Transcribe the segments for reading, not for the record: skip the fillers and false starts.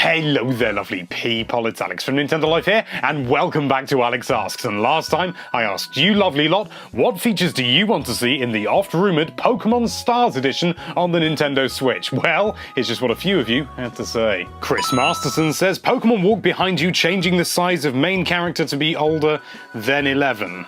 Hello there, lovely people, it's Alex from Nintendo Life here, and welcome back to Alex Asks. And last time, I asked you lovely lot, what features do you want to see in the oft-rumoured Pokémon Stars edition on the Nintendo Switch? Well, here's just what a few of you had to say. Chris Masterson says, Pokémon walk behind you, changing the size of main character to be older than 11.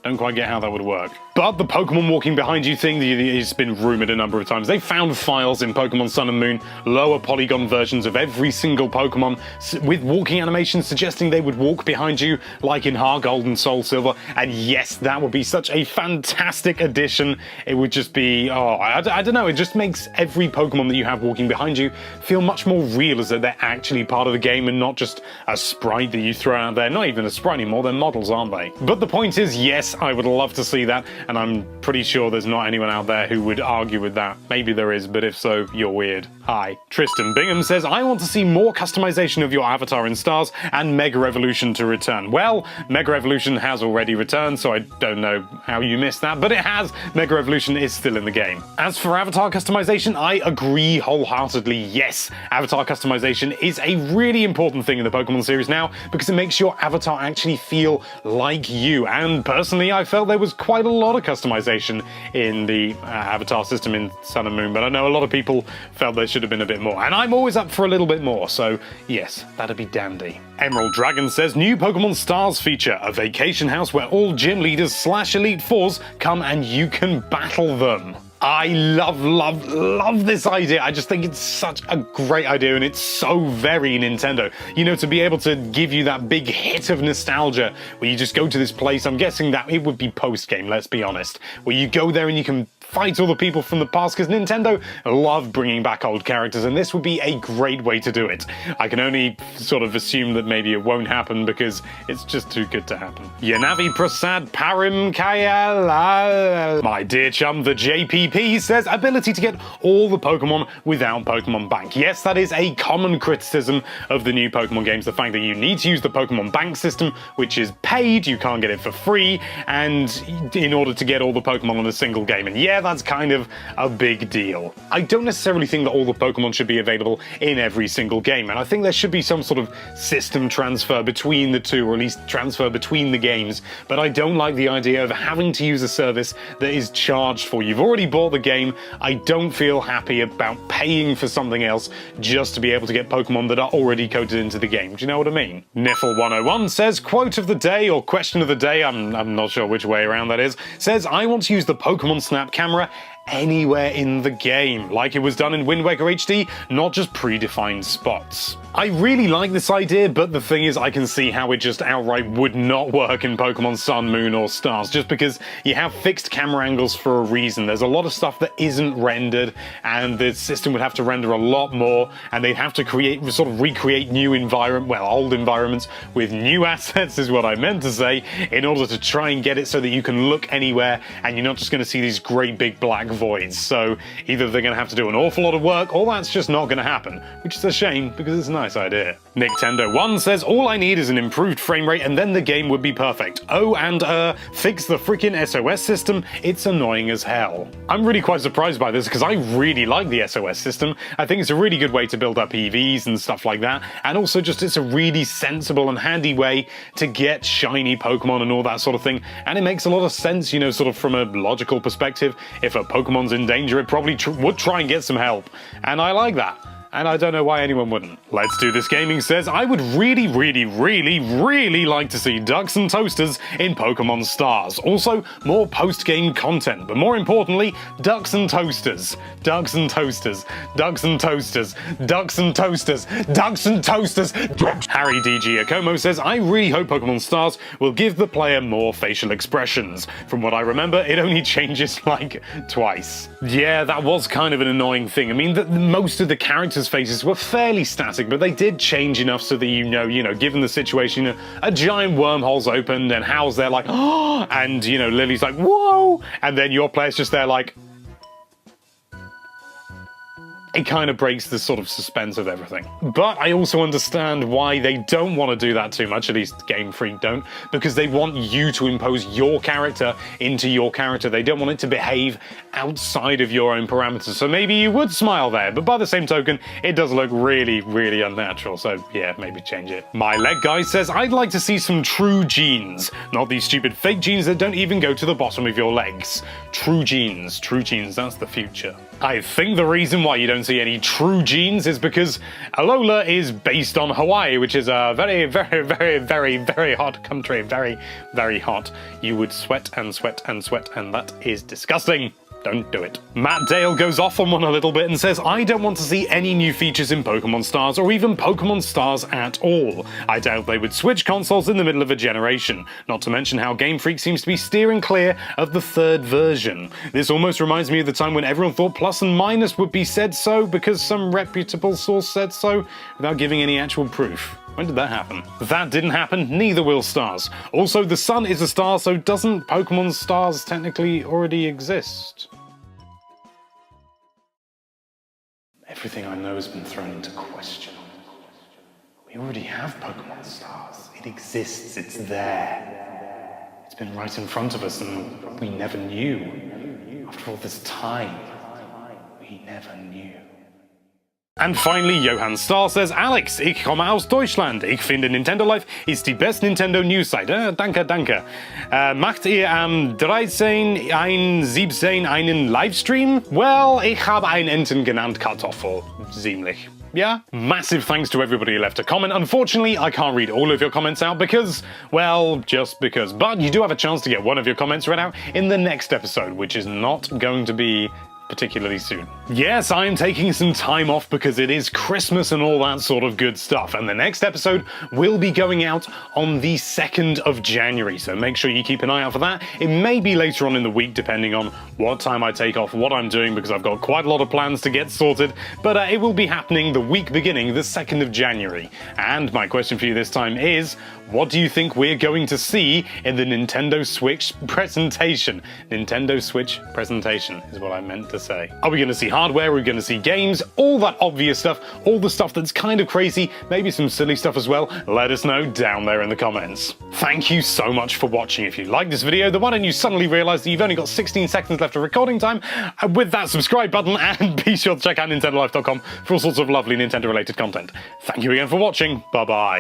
Don't quite get how that would work. But the Pokemon walking behind you thing has been rumoured a number of times. They found files in Pokemon Sun and Moon, lower polygon versions of every single Pokemon, with walking animations suggesting they would walk behind you, like in Heart Gold and Soul Silver. And yes, that would be such a fantastic addition. It would just be, I don't know, it just makes every Pokemon that you have walking behind you feel much more real, as though they're actually part of the game and not just a sprite that you throw out there. Not even a sprite anymore, they're models, aren't they? But the point is, yes, I would love to see that. And I'm pretty sure there's not anyone out there who would argue with that. Maybe there is, but if so, you're weird. Hi. Tristan Bingham says, I want to see more customization of your avatar in Stars and Mega Evolution to return. Well, Mega Evolution has already returned, so I don't know how you missed that, but it has. Mega Evolution is still in the game. As for avatar customization, I agree wholeheartedly. Yes, avatar customization is a really important thing in the Pokemon series now, because it makes your avatar actually feel like you. And personally, I felt there was quite a lot of customization in the avatar system in Sun and Moon, but I know a lot of people felt there should have been a bit more, and I'm always up for a little bit more, so yes, that'd be dandy. Emerald Dragon says, new Pokemon Stars feature, a vacation house where all gym leaders / Elite Fours come and you can battle them. I love this idea. I just think it's such a great idea, and it's so very Nintendo. You know, to be able to give you that big hit of nostalgia where you just go to this place. I'm guessing that it would be post-game, let's be honest, where you go there and you can fight all the people from the past, because Nintendo love bringing back old characters, and this would be a great way to do it. I can only sort of assume that maybe it won't happen because it's just too good to happen. Yanavi Prasad Parim Kayala. My dear chum, the JPP, says, ability to get all the Pokemon without Pokemon Bank. Yes, that is a common criticism of the new Pokemon games, the fact that you need to use the Pokemon Bank system, which is paid, you can't get it for free, and in order to get all the Pokemon in a single game. And yeah, that's kind of a big deal. I don't necessarily think that all the Pokemon should be available in every single game, and I think there should be some sort of system transfer between the two, or at least transfer between the games, but I don't like the idea of having to use a service that is charged for. You've already bought the game. I don't feel happy about paying for something else just to be able to get Pokemon that are already coded into the game. Do you know what I mean? Niffle101 says, quote of the day, or question of the day, I'm not sure which way around that is, says, I want to use the Pokemon Snap camera anywhere in the game, like it was done in Wind Waker HD, not just predefined spots. I really like this idea, but the thing is, I can see how it just outright would not work in Pokemon Sun, Moon, or Stars, just because you have fixed camera angles for a reason. There's a lot of stuff that isn't rendered, and the system would have to render a lot more, and they'd have to recreate new old environments with new assets, is what I meant to say, in order to try and get it so that you can look anywhere, and you're not just going to see these great big black voids. So either they're going to have to do an awful lot of work, or that's just not going to happen, which is a shame, because it's a nice idea. Nintendo1 says, all I need is an improved frame rate and then the game would be perfect. Oh, and fix the freaking SOS system, it's annoying as hell. I'm really quite surprised by this, because I really like the SOS system. I think it's a really good way to build up EVs and stuff like that, and also just it's a really sensible and handy way to get shiny Pokemon and all that sort of thing, and it makes a lot of sense, you know, sort of from a logical perspective. If a Pokemon's in danger, it probably would try and get some help, and I like that. And I don't know why anyone wouldn't. Let's Do This Gaming says, I would really like to see Ducks and Toasters in Pokemon Stars. Also, more post-game content, but more importantly, Ducks and Toasters. Ducks and Toasters. Ducks and Toasters. Ducks and Toasters. Ducks and Toasters. Harry DG Akomo says, I really hope Pokemon Stars will give the player more facial expressions. From what I remember, it only changes like twice. Yeah, that was kind of an annoying thing. I mean, most of the characters' faces were fairly static, but they did change enough so that you know, given the situation, a giant wormhole's opened and Hal's there like, oh, and, you know, Lily's like, whoa, and then your player's just there like, it kind of breaks the sort of suspense of everything. But I also understand why they don't want to do that too much, at least Game Freak don't, because they want you to impose your character into your character. They don't want it to behave outside of your own parameters. So maybe you would smile there, but by the same token, it does look really, really unnatural. So yeah, maybe change it. My Leg Guy says, I'd like to see some true jeans, not these stupid fake jeans that don't even go to the bottom of your legs. True jeans, that's the future. I think the reason why you don't see any true jeans is because Alola is based on Hawaii, which is a very, very, very, very, very hot country. Very, very hot. You would sweat and sweat and sweat, and that is disgusting. Don't do it. Matt Dale goes off on one a little bit and says, I don't want to see any new features in Pokémon Stars or even Pokémon Stars at all. I doubt they would switch consoles in the middle of a generation, not to mention how Game Freak seems to be steering clear of the third version. This almost reminds me of the time when everyone thought Plus and Minus would be said so because some reputable source said so, without giving any actual proof. When did that happen? That didn't happen, neither will Stars. Also, the Sun is a star, so doesn't Pokémon Stars technically already exist? Everything I know has been thrown into question. We already have Pokémon Stars. It exists, it's there. It's been right in front of us and we never knew. After all this time, we never knew. And finally, Johann Stahl says, Alex, ich komme aus Deutschland. Ich finde Nintendo Life ist die beste Nintendo News Seite. Danke, danke. Macht ihr am 13.17 einen Livestream? Well, ich habe einen Enten genannt Kartoffel. Ziemlich. Yeah? Massive thanks to everybody who left a comment. Unfortunately, I can't read all of your comments out because, well, just because. But you do have a chance to get one of your comments read out in the next episode, which is not going to be particularly soon. Yes, I am taking some time off because it is Christmas and all that sort of good stuff, and the next episode will be going out on the 2nd of January, so make sure you keep an eye out for that. It may be later on in the week depending on what time I take off, what I'm doing, because I've got quite a lot of plans to get sorted, but it will be happening the week beginning the 2nd of January. And my question for you this time is, what do you think we're going to see in the Nintendo Switch presentation? Nintendo Switch presentation is what I meant to say. Are we going to see hardware? Are we going to see games? All that obvious stuff, all the stuff that's kind of crazy, maybe some silly stuff as well. Let us know down there in the comments. Thank you so much for watching. If you like this video, then why don't you suddenly realize that you've only got 16 seconds left of recording time with that subscribe button, and be sure to check out NintendoLife.com for all sorts of lovely Nintendo related content. Thank you again for watching. Bye bye.